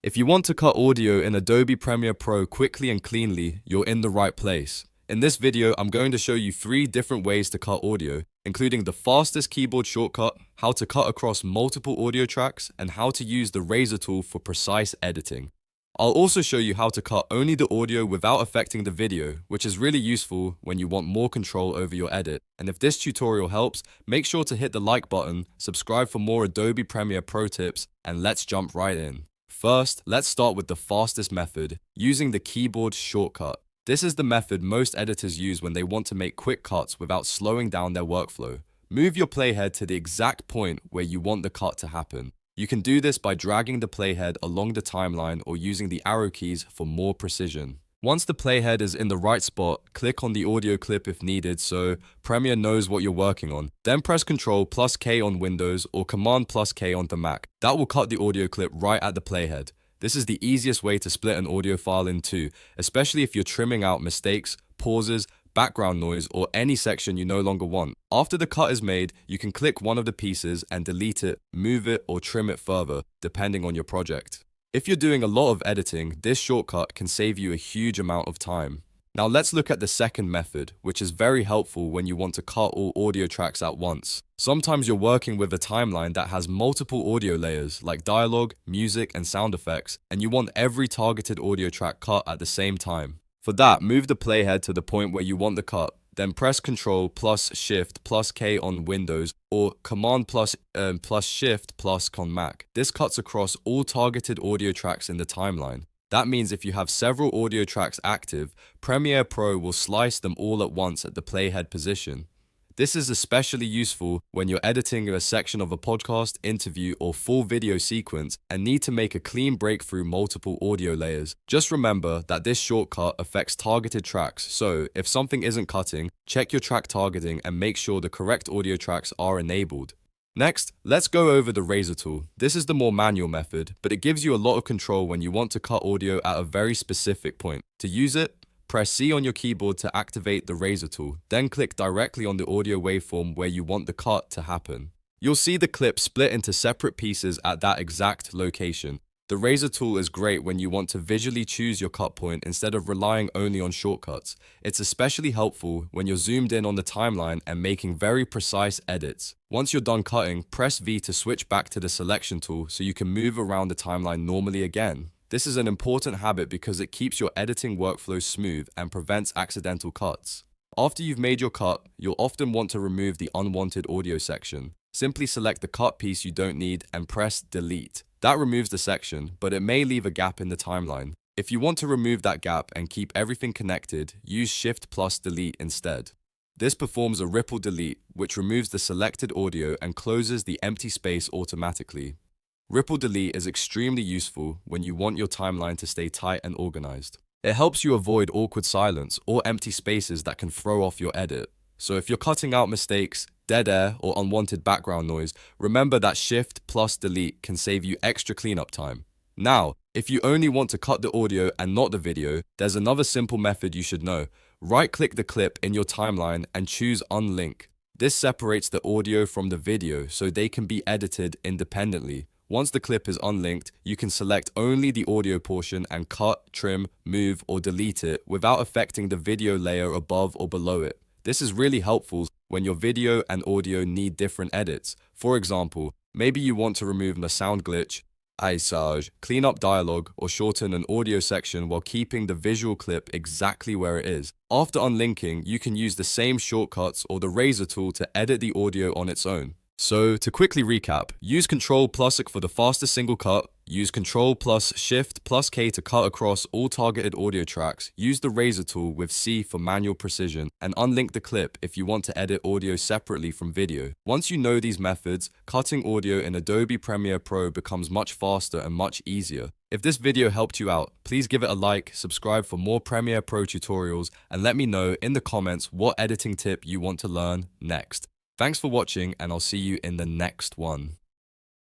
If you want to cut audio in Adobe Premiere Pro quickly and cleanly, you're in the right place. In this video, I'm going to show you 3 different ways to cut audio, including the fastest keyboard shortcut, how to cut across multiple audio tracks, and how to use the razor tool for precise editing. I'll also show you how to cut only the audio without affecting the video, which is really useful when you want more control over your edit. And if this tutorial helps, make sure to hit the like button, subscribe for more Adobe Premiere Pro tips, and let's jump right in. First, let's start with the fastest method, using the keyboard shortcut. This is the method most editors use when they want to make quick cuts without slowing down their workflow. Move your playhead to the exact point where you want the cut to happen. You can do this by dragging the playhead along the timeline or using the arrow keys for more precision. Once the playhead is in the right spot, click on the audio clip if needed so Premiere knows what you're working on. Then press Ctrl plus K on Windows or Command plus K on the Mac. That will cut the audio clip right at the playhead. This is the easiest way to split an audio file in two, especially if you're trimming out mistakes, pauses, background noise, or any section you no longer want. After the cut is made, you can click one of the pieces and delete it, move it, or trim it further, depending on your project. If you're doing a lot of editing, this shortcut can save you a huge amount of time. Now let's look at the second method, which is very helpful when you want to cut all audio tracks at once. Sometimes you're working with a timeline that has multiple audio layers, like dialogue, music, and sound effects, and you want every targeted audio track cut at the same time. For that, move the playhead to the point where you want the cut, then press Ctrl plus Shift plus K on Windows or Command plus Shift plus on Mac. This cuts across all targeted audio tracks in the timeline. That means if you have several audio tracks active, Premiere Pro will slice them all at once at the playhead position. This is especially useful when you're editing a section of a podcast, interview, or full video sequence and need to make a clean break through multiple audio layers. Just remember that this shortcut affects targeted tracks, so if something isn't cutting, check your track targeting and make sure the correct audio tracks are enabled. Next, let's go over the razor tool. This is the more manual method, but it gives you a lot of control when you want to cut audio at a very specific point. To use it, press C on your keyboard to activate the razor tool, then click directly on the audio waveform where you want the cut to happen. You'll see the clip split into separate pieces at that exact location. The razor tool is great when you want to visually choose your cut point instead of relying only on shortcuts. It's especially helpful when you're zoomed in on the timeline and making very precise edits. Once you're done cutting, press V to switch back to the selection tool so you can move around the timeline normally again. This is an important habit because it keeps your editing workflow smooth and prevents accidental cuts. After you've made your cut, you'll often want to remove the unwanted audio section. Simply select the cut piece you don't need and press Delete. That removes the section, but it may leave a gap in the timeline. If you want to remove that gap and keep everything connected, use Shift plus Delete instead. This performs a ripple delete, which removes the selected audio and closes the empty space automatically. Ripple delete is extremely useful when you want your timeline to stay tight and organized. It helps you avoid awkward silence or empty spaces that can throw off your edit. So if you're cutting out mistakes, dead air, or unwanted background noise, remember that Shift plus Delete can save you extra cleanup time. Now, if you only want to cut the audio and not the video, there's another simple method you should know. Right-click the clip in your timeline and choose Unlink. This separates the audio from the video so they can be edited independently. Once the clip is unlinked, you can select only the audio portion and cut, trim, move, or delete it without affecting the video layer above or below it. This is really helpful when your video and audio need different edits. For example, maybe you want to remove the sound glitch, aisage, clean up dialogue, or shorten an audio section while keeping the visual clip exactly where it is. After unlinking, you can use the same shortcuts or the razor tool to edit the audio on its own. So, to quickly recap, use Ctrl plus for the fastest single cut, use Ctrl plus Shift plus K to cut across all targeted audio tracks, use the razor tool with C for manual precision, and unlink the clip if you want to edit audio separately from video. Once you know these methods, cutting audio in Adobe Premiere Pro becomes much faster and much easier. If this video helped you out, please give it a like, subscribe for more Premiere Pro tutorials, and let me know in the comments what editing tip you want to learn next. Thanks for watching, and I'll see you in the next one.